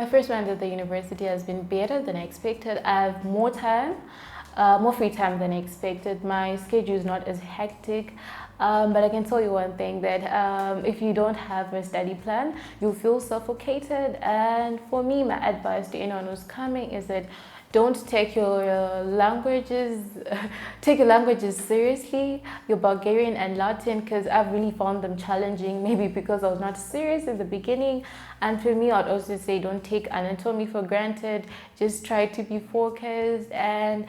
My first month at the university has been better than expected. I have more time, more free time than expected. My schedule is not as hectic. But I can tell you one thing, that if you don't have a study plan, you'll feel suffocated. And for me, my advice to anyone who's coming is that don't take your languages take your languages seriously, your Bulgarian and Latin, because I've really found them challenging, maybe because I was not serious in the beginning. And for me, I'd also say don't take anatomy for granted. Just try to be focused. And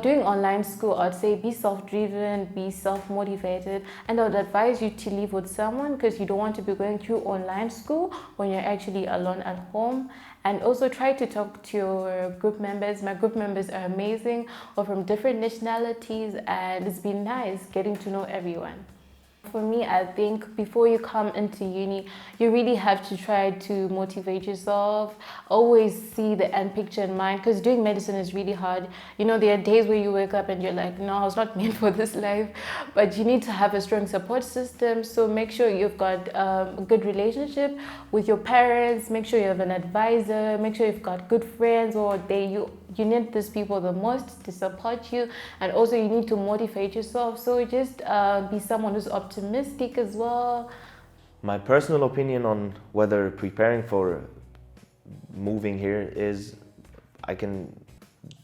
doing online school, I'd say be self-driven, be self-motivated, and I would advise you to live with someone, because you don't want to be going through online school when you're actually alone at home. And also try to talk to your group members. My group members are amazing, or from different nationalities, and it's been nice getting to know everyone. For me, I think before you come into uni, you really have to try to motivate yourself. Always see the end picture in mind, because doing medicine is really hard. You know, there are days where you wake up and you're like, no, I was not meant for this life. But you need to have a strong support system. So make sure you've got a good relationship with your parents. Make sure you have an advisor. Make sure you've got good friends, or you need these people the most to support you. And also you need to motivate yourself. So just be someone who's optimistic as well. My personal opinion on whether preparing for moving here is, I can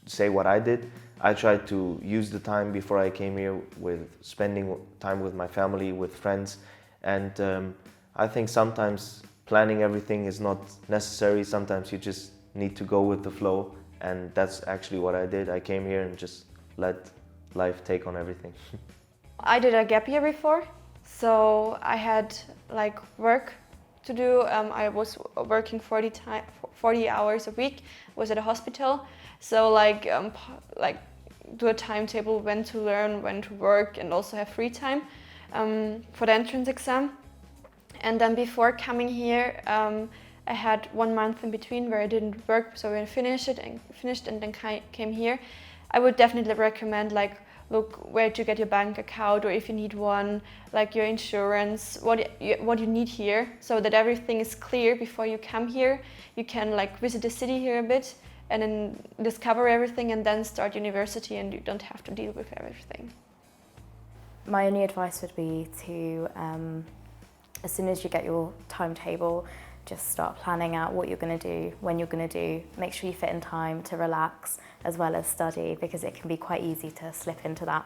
say what I did. I tried to use the time before I came here with spending time with my family, with friends. And I think sometimes planning everything is not necessary. Sometimes you just need to go with the flow. And that's actually what I did. I came here and just let life take on everything. I did a gap year before, so I had like work to do. I was working 40 hours a week, was at a hospital. So like do a timetable when to learn, when to work, and also have free time for the entrance exam. And then before coming here, I had 1 month in between where I didn't work, so I finished and then came here. I would definitely recommend, like, look where to get your bank account, or if you need one, like your insurance, what you need here, so that everything is clear before you come here. You can like visit the city here a bit and then discover everything, and then start university, and you don't have to deal with everything. My only advice would be to, as soon as you get your timetable, just start planning out what you're going to do, when you're going to do. Make sure you fit in time to relax as well as study, because it can be quite easy to slip into that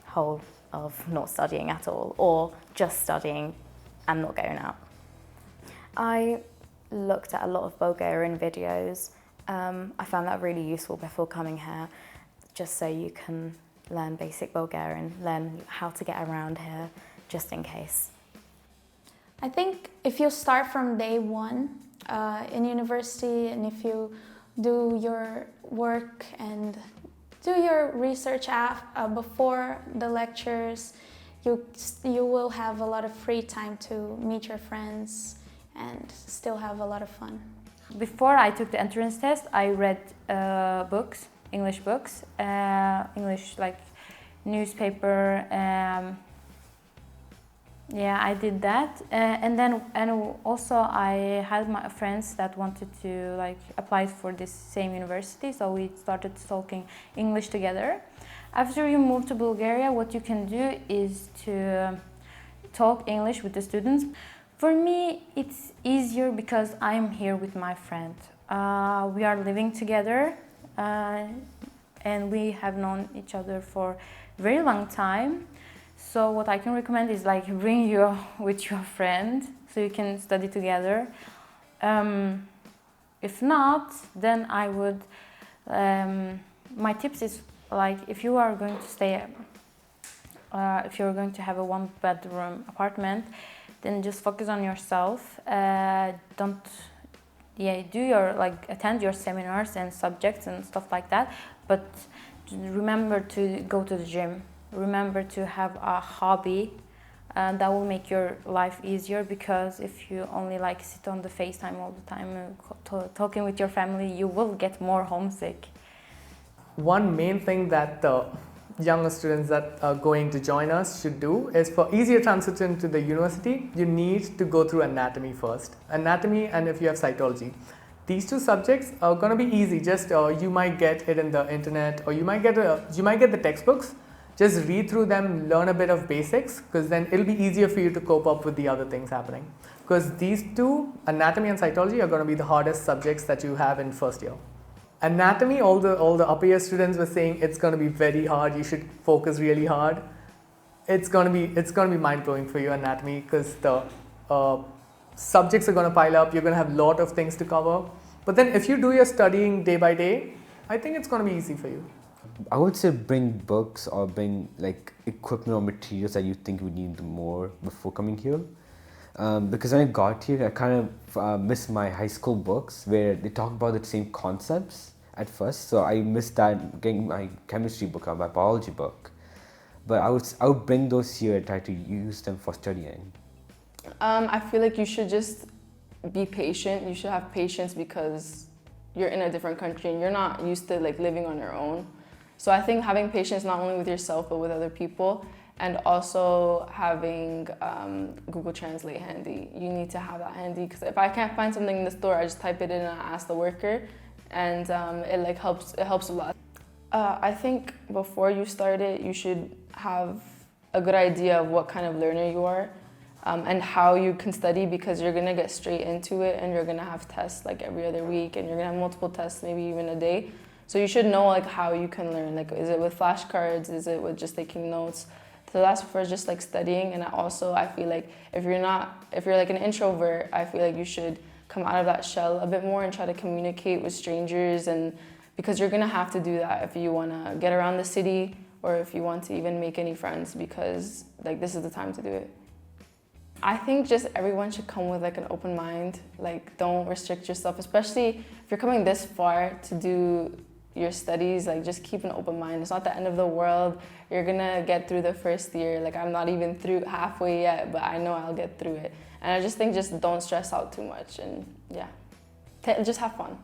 hole of not studying at all, or just studying and not going out. I looked at a lot of Bulgarian videos. I found that really useful before coming here, just so you can learn basic Bulgarian, learn how to get around here, just in case. I think if you start from day one in university, and if you do your work and do your research before the lectures, you will have a lot of free time to meet your friends and still have a lot of fun. Before I took the entrance test, I read books, English books, English like newspaper. Yeah, I did that, and also I had my friends that wanted to like apply for this same university, so we started talking English together. After you move to Bulgaria, what you can do is to talk English with the students. For me, it's easier because I'm here with my friend. We are living together, and we have known each other for a very long time. So what I can recommend is like bring you with your friend so you can study together. If not, then I would, my tips is like if you are going to stay, if you're going to have a 1-bedroom apartment, then just focus on yourself. Attend your seminars and subjects and stuff like that, but remember to go to the gym. Remember to have a hobby that will make your life easier, because if you only like sit on the FaceTime all the time talking with your family, you will get more homesick. One main thing that younger students that are going to join us should do is, for easier transition to the university, you need to go through anatomy first. Anatomy, and if you have cytology. These two subjects are going to be easy. Just you might get it in the internet, or you might get the textbooks. Just read through them, learn a bit of basics, because then it'll be easier for you to cope up with the other things happening. Because these two, anatomy and cytology, are going to be the hardest subjects that you have in first year. Anatomy, all the upper year students were saying it's going to be very hard. You should focus really hard. It's going to be mind blowing for you, anatomy, because the subjects are going to pile up. You're going to have a lot of things to cover. But then if you do your studying day by day, I think it's going to be easy for you. I would say bring books or bring like equipment or materials that you think you need more before coming here. Because when I got here, I kind of missed my high school books where they talk about the same concepts at first. So I missed that, getting my chemistry book or my biology book. But I would bring those here and try to use them for studying. I feel like you should just be patient. You should have patience because you're in a different country and you're not used to like living on your own. So I think having patience not only with yourself but with other people, and also having Google Translate handy. You need to have that handy, because if I can't find something in the store, I just type it in and I ask the worker, and it helps a lot. I think before you start it, you should have a good idea of what kind of learner you are, and how you can study, because you're gonna get straight into it and you're gonna have tests like every other week, and you're gonna have multiple tests, maybe even a day. So you should know like how you can learn. Like, is it with flashcards? Is it with just taking notes? So that's for just like studying. And also I feel like if you're like an introvert, I feel like you should come out of that shell a bit more and try to communicate with strangers, and because you're gonna have to do that if you wanna get around the city or if you want to even make any friends, because like this is the time to do it. I think just everyone should come with like an open mind. Like, don't restrict yourself, especially if you're coming this far to do your studies. Like, just keep an open mind. It's not the end of the world. You're gonna get through the first year. Like, I'm not even through halfway yet, but I know I'll get through it. And I just think just don't stress out too much, and yeah, just have fun.